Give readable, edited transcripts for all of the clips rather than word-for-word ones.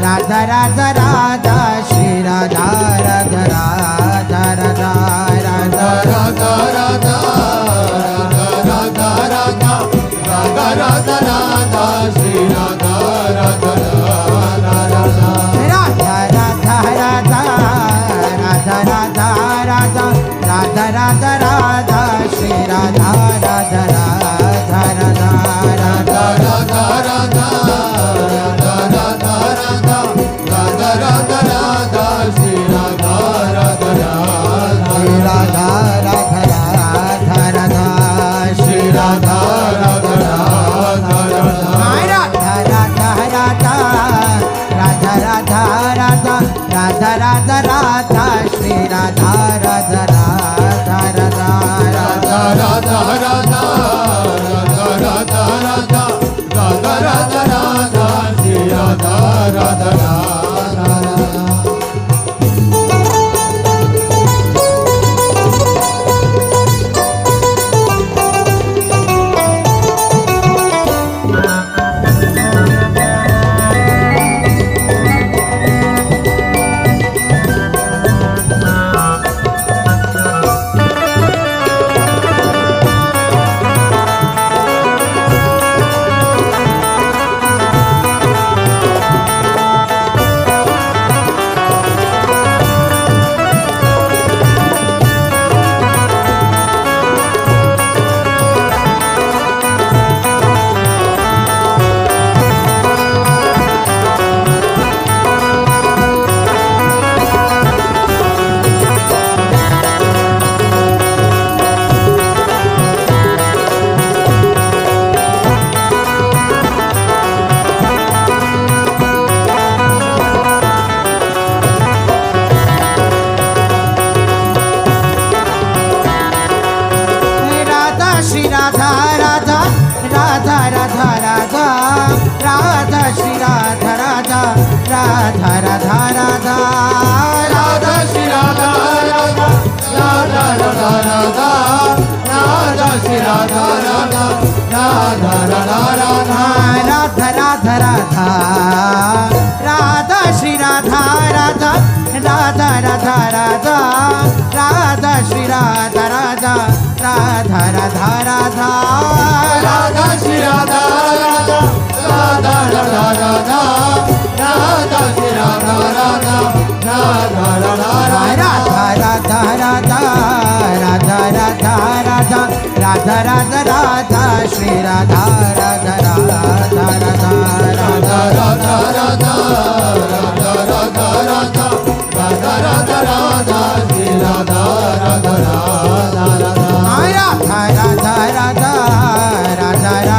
Radha Radha Radha Shri Radha Radha Radha Radha Radha Radha Radha Radha Radha Radha Radha Radha Shri Radha Radha Radha Radha Radha Radha Radha Radha Radha Radha Radha Radha Radha Shri Radha Radha Radha Radha Radha Radha Radha Radha Radha Radha Radha Radha Shri Radha Radha Radha Radha Radha Radha Radha Shri Radha Radha Radha Radha Radha Radha Radha Radha Radha Radha Radha Radha Radha Shri Radha Radha Radha Radha Radha Radha Radha Radha Radha Radha Radha Radha Shri Radha Radha Radha Shri Radha Radha Radha Radha Radha Radha Shri Radha Radha Radha Radha Radha Radha Shri Radha Radha Radha Radha Radha Radha Shri Radha Radha Radha Radha Radha Radha Radha Radha Radha Shri Radha Radha Radha Radha Radha Radha Shri Radha Radha Radha Radha Radha Radha Shri Radha Radha Radha Radha Radha Radha Shri Radha Radha Radha Radha Radha Radha Radha Radha Radha Radha Radha Radha Radha Shri Radha Radha Radha Radha Radha Radha Radha Radha Radha Radha Radha Radha Radha Shri Radha Radha Radha Radha Radha Radha Radha Radha Radha Radha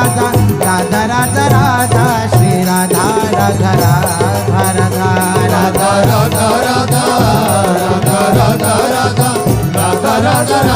Radha Radha Radha Shri Radha Radha Radha Radha Radha Radha Radha Radha Radha Radha Radha Radha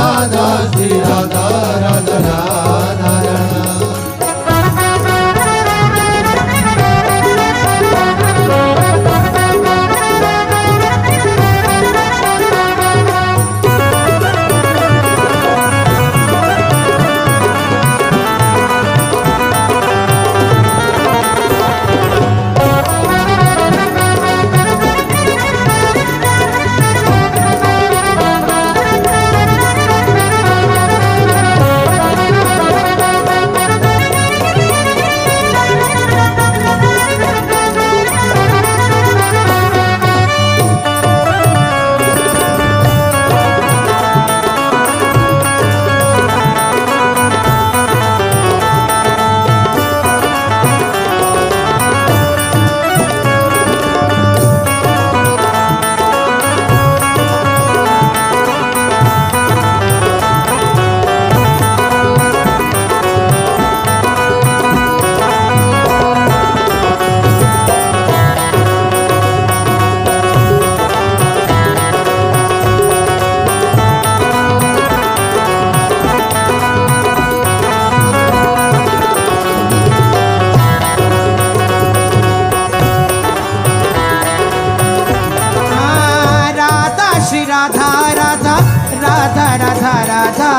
Radha Shri Radha Radha Radha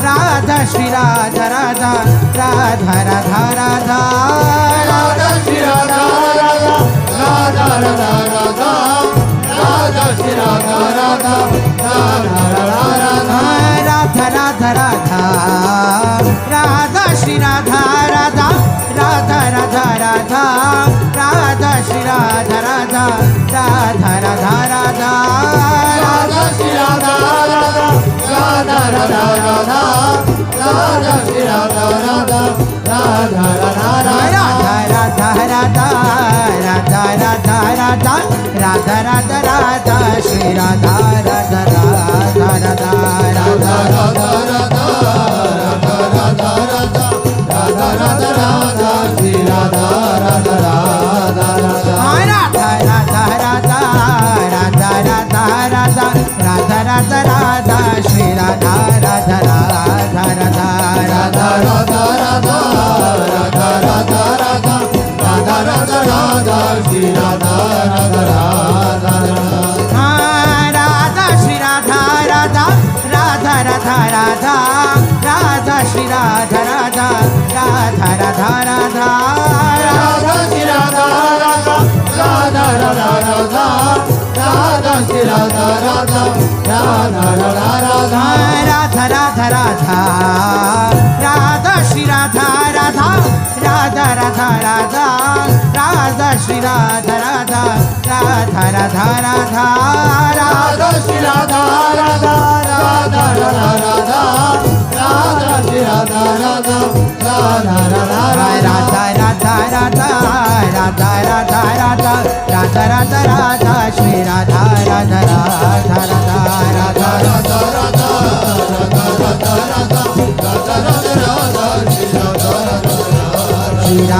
Radha Shri Radha Radha Radha Radha Radha Radha Shri Radha Radha Radha Radha Radha Shri Radha Radha Radha Radha Radha Radha Radha Radha Shri Radha Radha Radha Radha Radha Radha Shri Radha Radha Radha Radha Radha Radha Shri Radha Radha Radha Radha Radha Radha Shri Radha Radha Radha Radha Radha Radha Radha Radha Radha Radha Radha Radha Radha Shri Radha Radha Radha Radha Radha Radha Radha Radha Radha Radha Radha Radha Radha Shri Radha Radha Radha Radha Radha Radha Radha Radha Radha Radha Radha Radha Radha Shri Radha Radha Radha Radha Radha Radha Radha Radha Radha Radha Radha Radha Radha Shri Radha Radha Radha Radha Radha Shri Radha Radha Radha Radha Radha Radha Shri Radha Radha Radha Radha Radha Radha Shri Radha Radha Radha Radha Radha Radha Shri Radha Radha Radha Radha Radha Radha Radha Radha Radha Shri Radha Radha Radha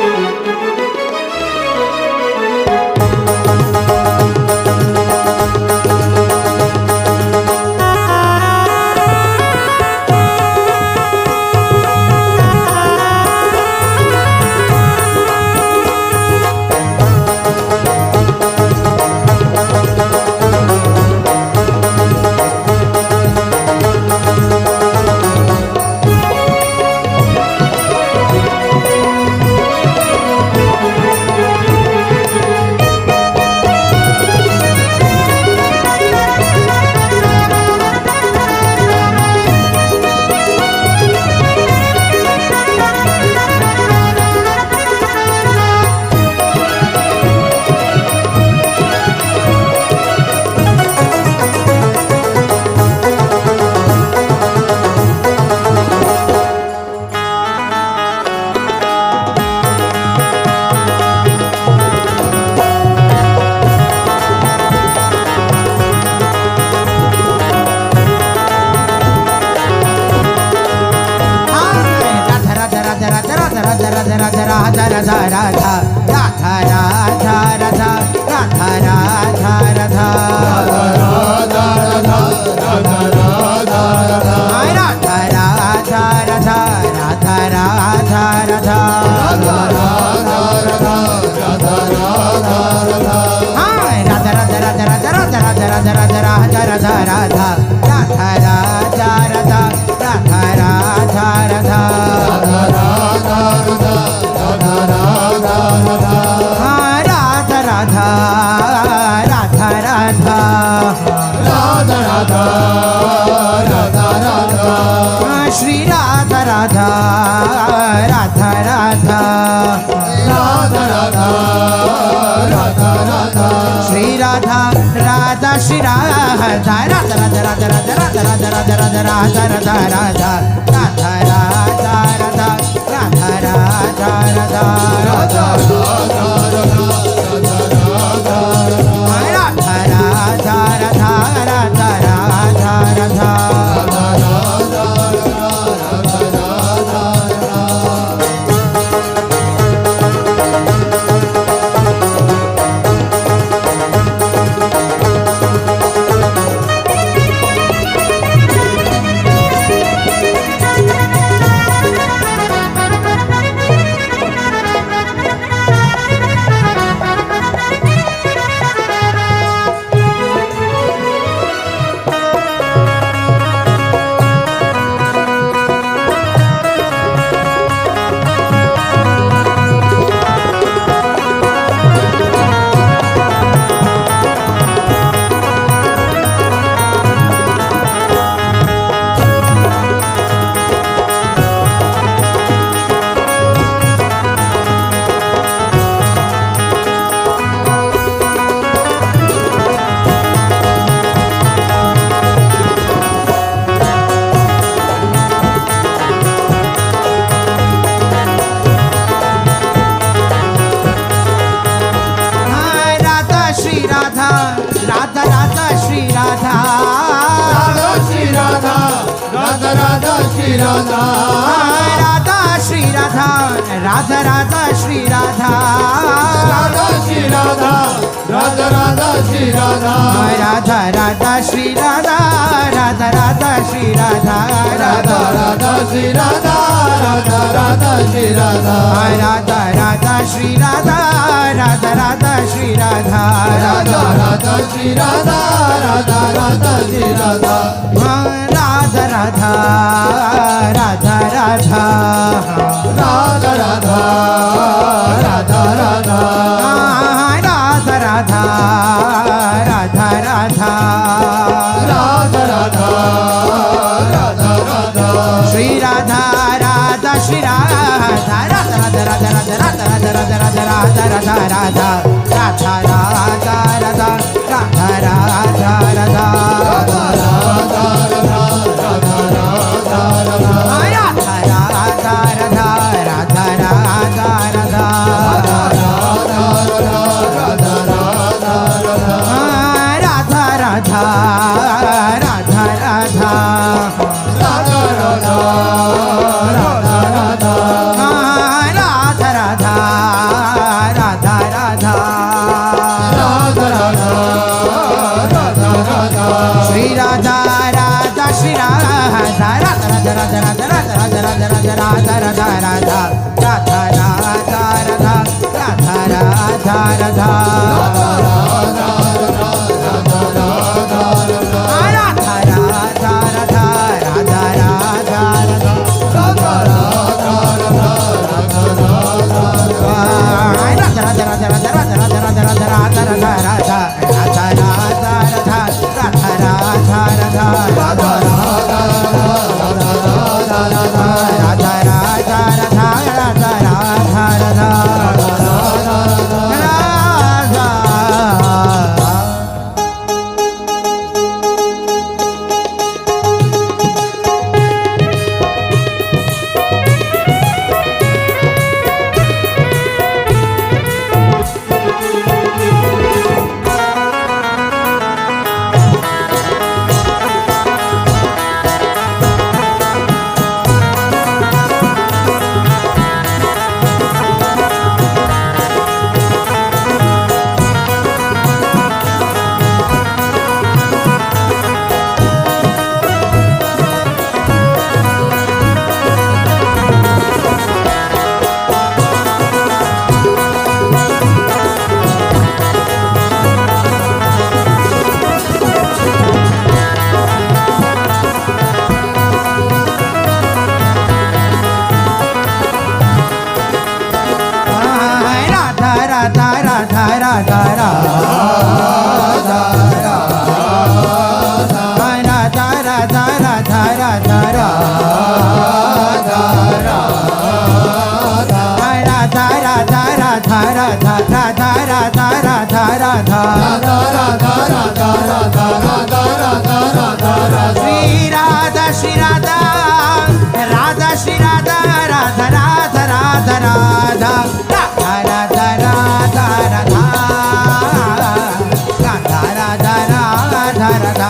Radha Radha Radha Shri Radha Radha Radha Radha Radha Radha Shri Radha Radha Radha Radha Radha Radha Shri Radha Radha Radha Radha Radha Radha Radha Radha Radha Radha Radha Radha Radha Shri Radha Radha Radha Radha Radha Radha Radha Radha Radha Radha Radha Radha Radha Shri Radha Shri Radha Radha Radha Shri Radha Radha Radha Shri Radha Radha Radha Radha Radha Radha Radha Radha Shri Radha Radha Shri Radha Radha Radha Radha Radha Radha Radha Radha Radha Radha Radha Radha Radha Radha Radha Radha Radha Radha Radha Radha Radha Shri Radha Radha Shri Radha Radha Radha Shri Radha Radha Shri Radha Radha Radha Shri Radha Radha Radha Shri Radha Radha Radha Shri Radha Radha Radha Shri Radha Radha Radha Shri Radha Radha Radha Shri Radha Radha Radha Shri Radha Radha Radha Shri Radha Radha Radha Shri Radha Radha Radha Radha Radha Radha Radha Radha Radha Radha Radha Radha Radha Radha Radha Radha Radha Shri Radha Radha Shri Radha Radha Radha Radha Radha Radha Radha Radha Radha Radha Radha Radha Radha Radha Radha Radha Shri Radha Radha Shri Radha Radha Radha Radha Radha Radha Radha Radha Radha Radha Radha Radha Radha Radha Radha Radha Shri Radha Shri Radha Radha Shri Radha Radha Radha Radha Radha Radha Radha Radha Radha Radha Radha Radha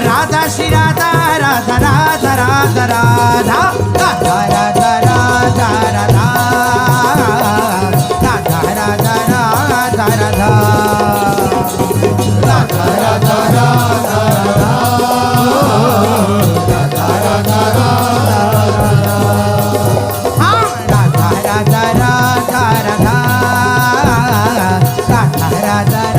Radha Shri Radha Radha Radha Radha Radha Radha Radha Radha Radha Radha Radha Radha Radha Radha Radha Radha